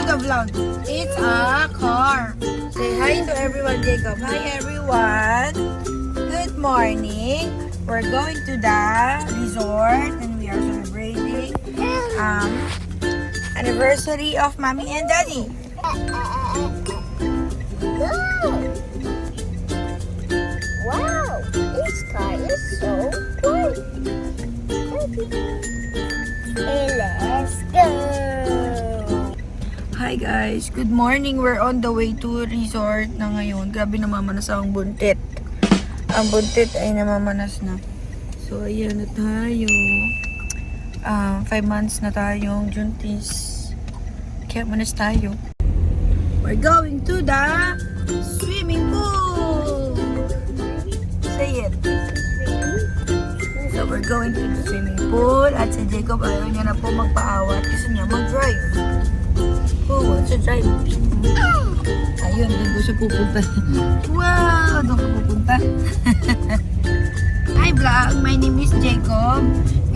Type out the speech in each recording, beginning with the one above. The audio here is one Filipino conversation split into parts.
the vlog. It's a car. Say hi to everyone, Jacob. Hi, everyone. Good morning. We're going to the resort and we are celebrating anniversary of Mommy and Daddy. Wow, this car is so bright. Let's go. Hi guys, good morning. We're on the way to resort na ngayon. Grabe namamanas ang buntit. Ang buntit ay namamanas na. So ayan na tayo. 5 months na tayong juntis. Kaya manas tayo. We're going to the swimming pool. Say it. So we're going to the swimming pool. At si Jacob ayaw niya na po magpaawat. Gusto niya mag-drive. Oh, what's a drive? Ayun, doon ko siya pupunta. Wow, doon ka pupunta. Hi vlog, my name is Jacob.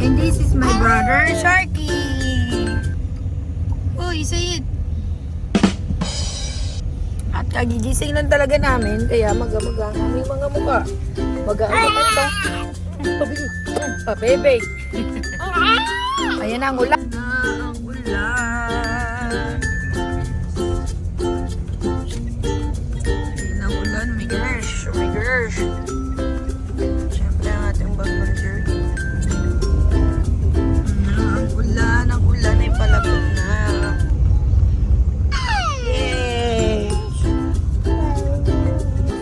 And this is my brother, Sharky. Oh, say it. At kagigising lang talaga namin, kaya maga-maga ang aming mga mukha. Maga-maga pa. Pabebe. Ayan na ang ulan. Ang ulan. Ayan ang ulan. Oh my gosh. Oh my gosh. Siyempre ang ating backpacker. Ang ulan ay palabot na. Yay!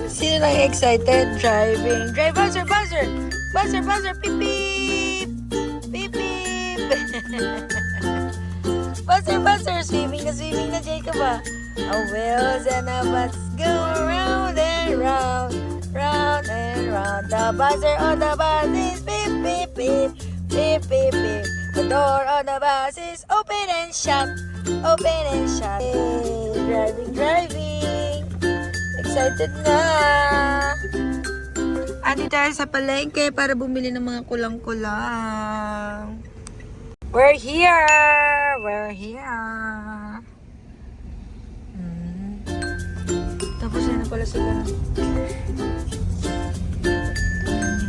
Sino lang excited? Driving. Drive, buzzer, buzzer! Buzzer, buzzer, beep, beep! Beep, beep! Buzzer, buzzer! Swimming na, Jacob ah! A wheels and a bus go round and round, round and round. The buzzer on the bus is beep, beep, beep, beep, beep, beep. The door on the bus is open and shut, open and shut. Hey, driving, driving! Excited na! Andi tayo sa palengke para bumili ng mga kulang-kulang. We're here! We're here! Tapos na pala sa ganun.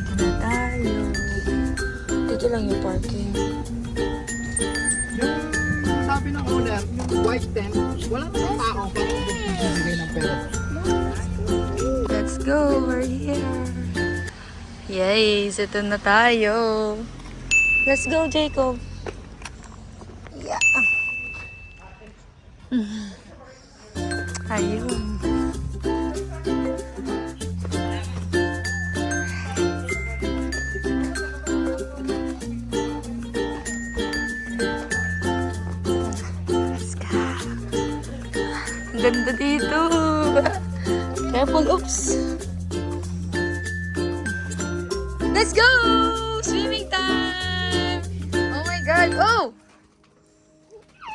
Dito na tayo. Dito lang yung parking. Yung sabi ng owner, yung white tent, walang tao para bibigay ng pera. Let's go! We're here! Yes! Ito na tayo! Let's go, Jacob! Yeah! Ayun! Let's go! Ang ganda dito! Careful, oops! Let's go! Swimming time! Oh my God! Oh!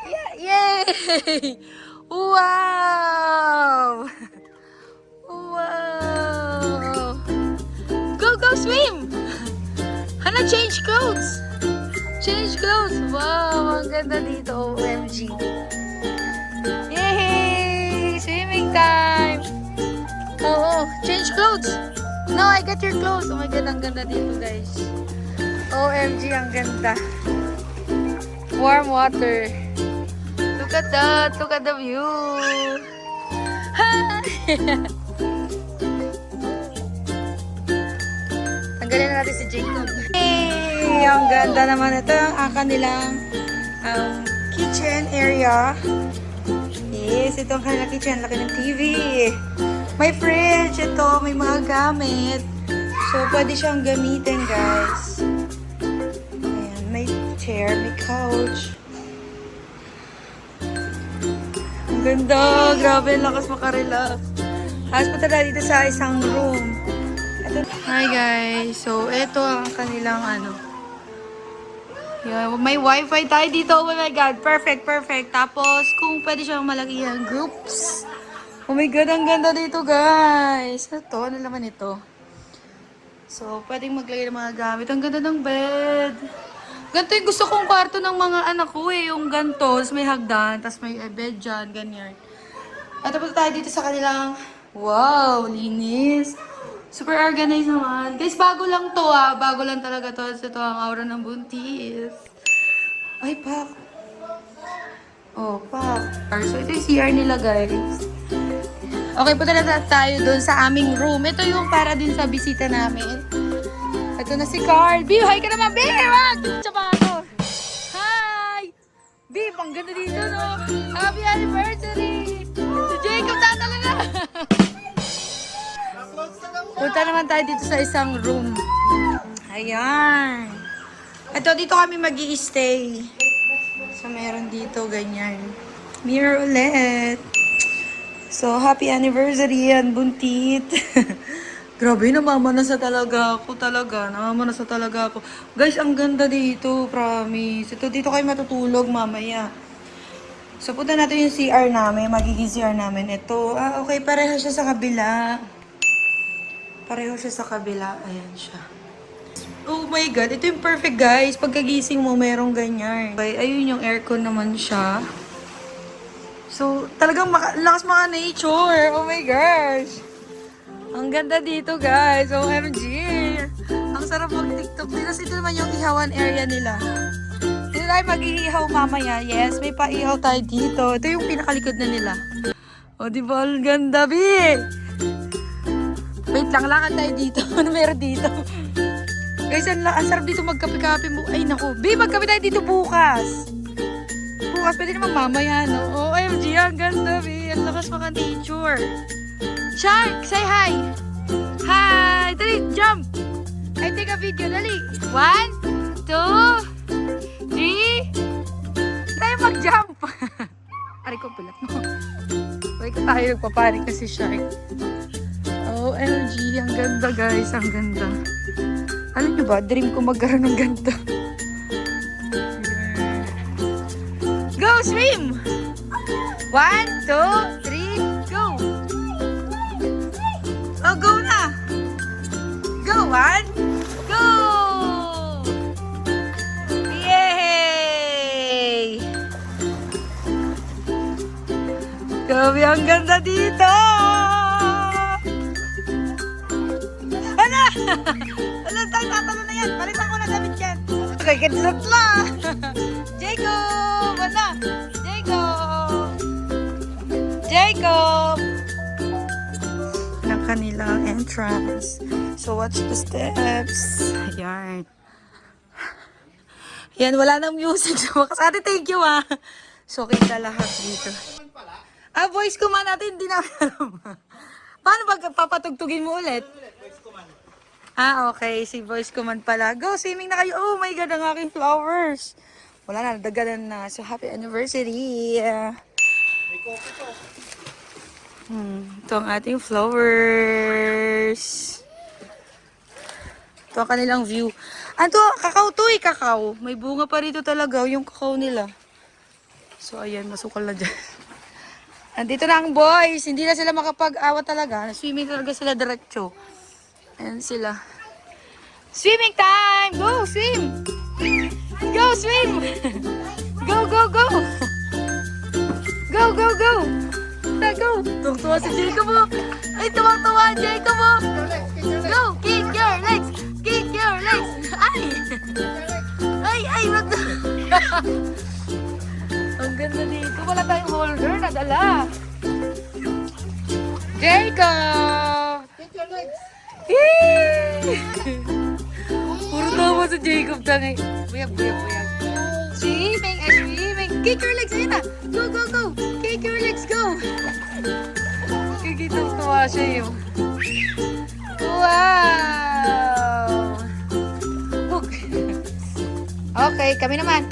Yeah! Yay! Wow! Wow! Go, go swim! Hana, change clothes! Change clothes! Wow! Ang ganda dito, OMG! Yay! Swimming time! Oh, change clothes! No, I got your clothes. Oh my God, ang ganda dito, guys. OMG, ang ganda. Warm water. Look at that. Look at the view. Tanggalin na natin si Jacob. Hey, ang ganda naman ito. Ang kanilang kitchen area. Yes, ito ang kanilang kitchen. Laki ng TV. May fridge, ito, may mga gamit. So, pwede siyang gamitin, guys. Ayan, may chair, may couch. Ang ganda, grabe, lakas makarelax. Tapos punta na dito sa isang room. Ito. Hi, guys. So, ito ang kanilang yeah, may wifi tayo dito. Oh my God, perfect, perfect. Tapos, kung pwede siyang malakihan, groups. Oh my God, ang ganda dito, guys. Ano to? Ano naman ito? So, pwedeng maglagay ng mga gamit. Ang ganda ng bed. Ganito yung gusto kong kwarto ng mga anak ko eh. Yung ganito, tapos may hagdan, tapos may bed dyan, ganyan. At tapos tayo dito sa kanilang, wow, linis. Super organized naman. Guys, bago lang to ah. Bago lang talaga to. Ito ang aura ng buntis. Ay, pak. Oh, pak. So, ito yung CR nila, guys. Okay, punta na tayo doon sa aming room. Ito yung para din sa bisita namin. Ito na si Carl. Bi, hi ka naman. Bi, wag! Chapato. Hi! Bi, pang ganda dito, no? Happy anniversary! Si Jacob, tatala na! Punta naman tayo dito sa isang room. Ayan. Ito, dito kami mag-i-stay. So, meron dito, ganyan. Mirror ulit. So, happy anniversary yan, buntit. Grabe, namamanasa talaga ako. Namamanasa talaga ako. Guys, ang ganda dito, promise. Ito, dito kayo matutulog mamaya. So, punta natin yung CR namin. Magiging CR namin. Ito, okay, pareho siya sa kabila. Ayan siya. Oh my God, ito yung perfect, guys. Pagkagising mo, merong ganyan. Okay, ayun yung aircon naman siya. So, talagang lakas mga nature. Oh my gosh. Ang ganda dito, guys. OMG. Ang sarap mag-tiktok. Tapos ito naman yung ihawan area nila. Dito tayo mag-iihaw mamaya. Yes, may paihaw tayo dito. Ito yung pinakalikod na nila. O, diba? Ang ganda, Bi. Wait lang, lakad tayo dito. Ano meron dito? Guys, ang sarap dito magkape-kape mo. Ay, naku. Bi, magkape tayo dito bukas. Bukas, pwede naman mamaya, no? OMG, ang ganda, Bi. Ang lakas mga nature. Shark, say hi. Hi. Dali, jump. I take a video, dali. 1, 2, 3. Tayo mag-jump. Aray ko, pilat mo. Balik ko tayo, nagpapanik na si Shark. OMG, ang ganda, guys. Ang ganda. Alam nyo ba, dream ko magkaroon ng ganito. Go, swim! 1, 2, 3, go! Oh, go na! Go, 1, go! Yay! Grabe, ang ganda dito! Ano? Ano, tayo tatalo na yan. Palitan ko na damit yan. Okay, kadlot lang. Jacob! Ano? Jacob! Ng kanilang entrance. So, watch the steps. Ayan. Yan, wala nang music. So, ate, thank you ah. So, kita lahat dito. Voice command natin, hindi namin alam. Paano ba papatugtugin mo ulit? Okay. Si voice command pala. Go, swimming na kayo. Oh my God, ang aking flowers. Wala na, dagalan na. So, happy anniversary. May coffee to. Ito ang ating flowers. Ito ang kanilang view. Ano, kakao to eh, kakao. May bunga pa rito talaga, yung kakao nila. So, ayan, masukal na dyan. Andito na ang boys. Hindi na sila makapag-awa talaga. Swimming talaga sila diretso. Ayan sila. Swimming time! Go, swim! Go, swim! Go, go, go! Go, go, go! Go! Tuwang-tuwa si Jacob mo. Ay, tuwang-tuwa Jacob mo. Go! Kick your legs! Kick your legs! Ay! Ay, wag na. Ang ganda dito. Wala tayong holder. Nadala. Jacob! Kick your legs. Puro tawa sa Jacob tangay. Buyag. Swimming. Kick your legs. Ayun na. Go, go, go. Kick your legs. Go. Kikitong tawa siya yun. Wow. Okay, kami naman.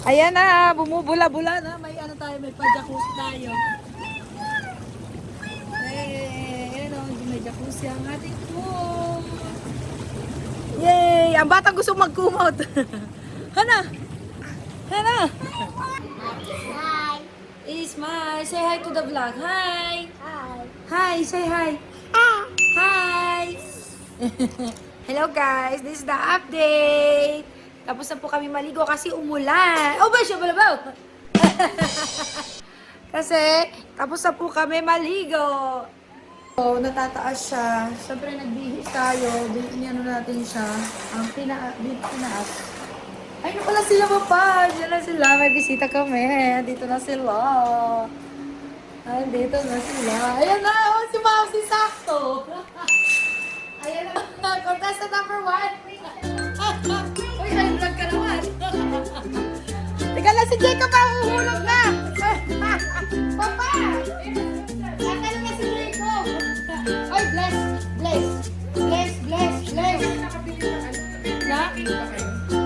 Ayan na, bumubula-bula na. May ano tayo, may pa-jacuzzi tayo. Ayan o, may jacuzzi ang ating pool. Yay! Ang batang gusto magkumot. Hana! Hana! Hi. Ismail, say hi to the vlog. Hi! Hi. Hi, say hi. Hi! Hello guys, this is the update. Tapos na po kami maligo kasi umulan. Oh, ba siya balabaw? Kasi tapos na po kami maligo. So, natataas siya. Siyempre nagbihis tayo. Ano natin siya. Ang tinaas. Ay, na pala sila pa. Diyan na sila. May bisita kami. Dito na sila. Dito na sila. Ayan na. Oh, si Ma'am, si Sakto. Ayan na. Contestant number 1. Uy, ay, vlog ka naman. Teka lang, si Jacob ang uhulog na. Papa! Kaka na si Jacob. Ay, bless. Na?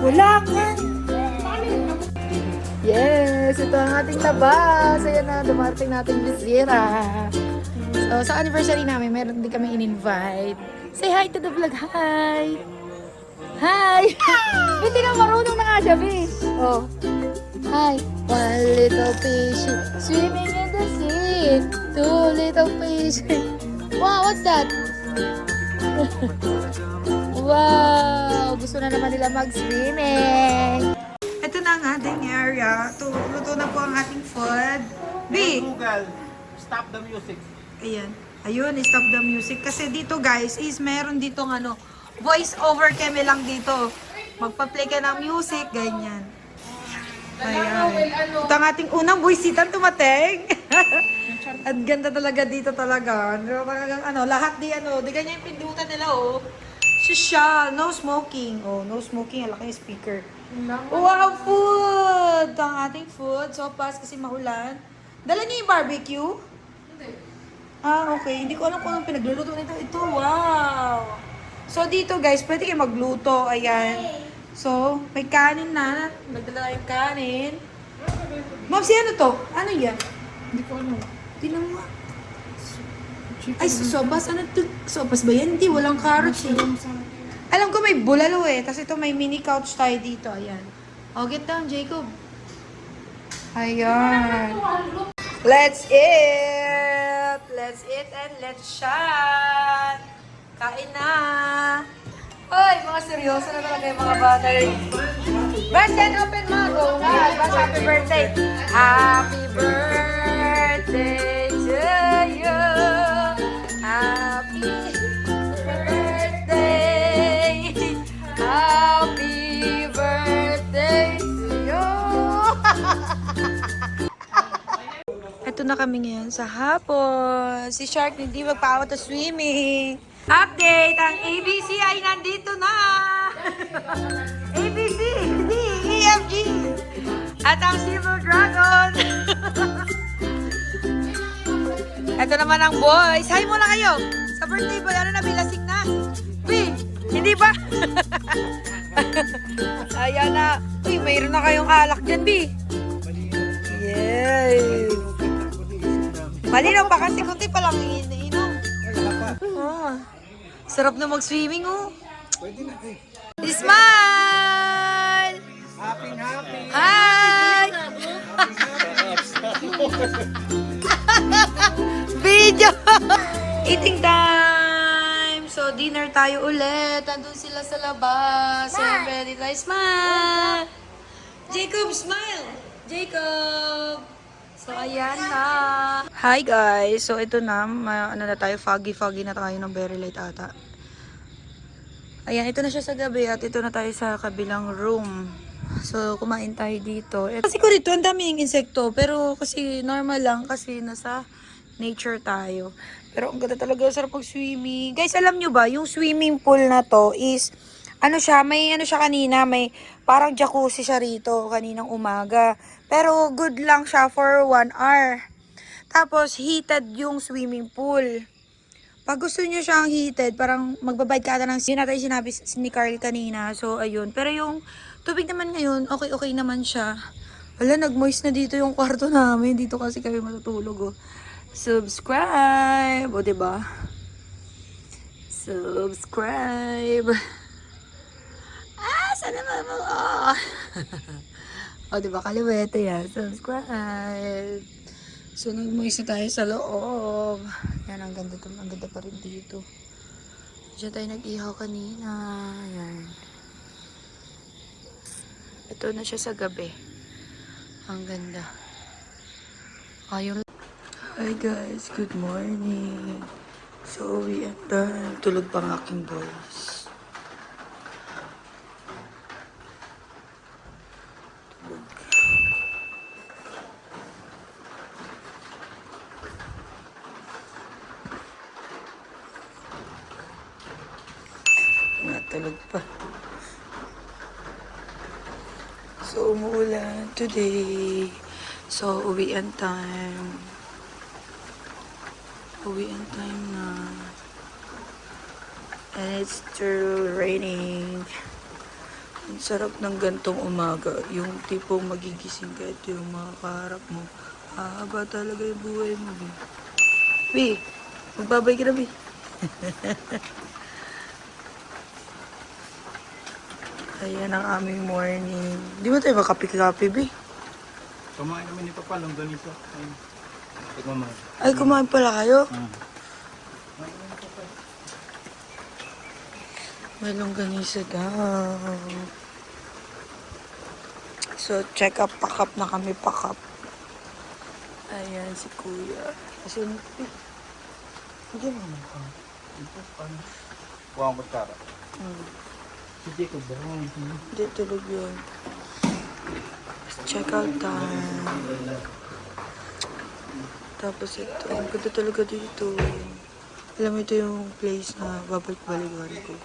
Wala ka. Yes, ito ang ating labas. Ayan na, dumating nating bisira. So, sa anniversary namin, meron din kami in-invite. Say hi to the vlog. Hi! Hi! Hindi na marunong na nga siya, Bish. Oh. Hi. One little fish swimming in the sea. Two little fish. Wow, what's that? Wow! Gusto na naman nila mag-swimming. Ito na ang ating area. Luto na po ang ating food. B! Google, stop the music. Ayan. Ayun, stop the music. Kasi dito guys, is meron ditong ano, voice over keme lang dito. Magpa-play ka ng music, ganyan. Ayan. Ito ang ating unang buwisitan tumating. At ganda talaga dito talaga. Ano, lahat di ganyan yung pindutan nila, oh. Social, no smoking. Oh, no smoking. Ang laki yung speaker. Wow, food! Ito ang ating food. Sopas kasi mahulan. Dala niyo yung barbecue? Hindi. Ah, okay. Hindi ko alam kung anong pinagluluto nito. Ito, wow! So, dito guys, pwede kayo magluto. Ayan. So, may kanin na. Nagdala yung kanin. Ma'am, si ano to? Ano yan? Hindi ko ano. Tinan mo. Ay, sopas. Ano to? Sopas ba yan? Hindi, walang carrots eh. Alam ko may bulalo eh. Tapos ito may mini couch tayo dito. Ayan. Oh, get down, Jacob. Ayan. Let's eat! Let's eat and let's shine! Kain na! Ay, mga seryoso na talaga yung mga bata. Best and open mo. Go nga. Best happy birthday. Happy birthday to you. Happy birthday. Happy birthday to you. Ito na kami ngayon sa hapon. Si Shark hindi magpaawat sa swimming. Update! Ang ABC ay nandito na! ABC, D, E, F, G. At ang Silver Dragon. Ito naman ang boys. Hi muna kayo. Sa birthday boy, ano na, bilasing na? B, hindi ba? Ayan na. Uy, mayroon na kayong alak dyan, B. Yay! Malinaw pa kasi kunti pa lang iniinom. Oh, sarap na mag-swimming, oh. Pwede na eh. Smile! Happy. Hi! Video! Eating time! So, dinner tayo ulit. Andun sila sa labas. Siyempre, dito tayo. Smile! Jacob, smile! Jacob! So, ayan na. Hi guys! So, ito na. Ano na tayo? Foggy na tayo ng very late ata. Ayan, ito na siya sa gabi at ito na tayo sa kabilang room. So, kumain tayo dito. Kasi ko rito, ang daming insekto. Pero kasi normal lang kasi nasa nature tayo. Pero ang ganda talaga, sarap mag-swimming. Guys, alam nyo ba, yung swimming pool na to is, may kanina, may parang jacuzzi siya rito kaninang umaga. Pero good lang siya for 1 hour. Tapos, heated yung swimming pool. Pag gusto nyo siyang heated, parang magbabayad ka ata ng yun natin sinabi ni Carl kanina. So, ayun. Pero yung tubig naman ngayon, okay naman siya. Wala, nag-moist na dito yung kwarto namin. Dito kasi kami matutulog, oh. Subscribe! O, diba? Subscribe! Ah, sana mo. Oh. O, diba? Kaliwete yan. Subscribe! So, nag-moist na tayo sa loob. Yan, ang ganda, ang ganda pa rin dito. Diyan tayo nag-ihaw kanina. Yan. Ito na siya sa gabi. Ang ganda. Ayun. Hi guys, good morning. So, we are done. Tulog pa ang aking boys. Tulog. Natulog pa. So, umuulan today. So, uwian time. Uwian time na. And it's still raining. Ang sarap ng gantong umaga. Yung tipong magigising ka at yung makakaharap mo. Haba talaga yung buhay mo, Bi. Bi, magbabay ka na, Bi. Ayan ang aming morning. Di ba tayo makapi-kapi, Bi? Kumain kami ni Papa, longganisa. Ayun. Tikman mo. Ay, kumain pala kayo? May longganisa daw. So, check up, pack up na kami, pack up. Ayan, si Kuya. Kasi, hindi mo naman ka. Ito, paano? Buwang magkara. Si Jacob ba? Hindi, tulog yun. Check out time. Tapos ito, ang ganda talaga dito. Alam mo, ito yung place na babalik-balikan ko.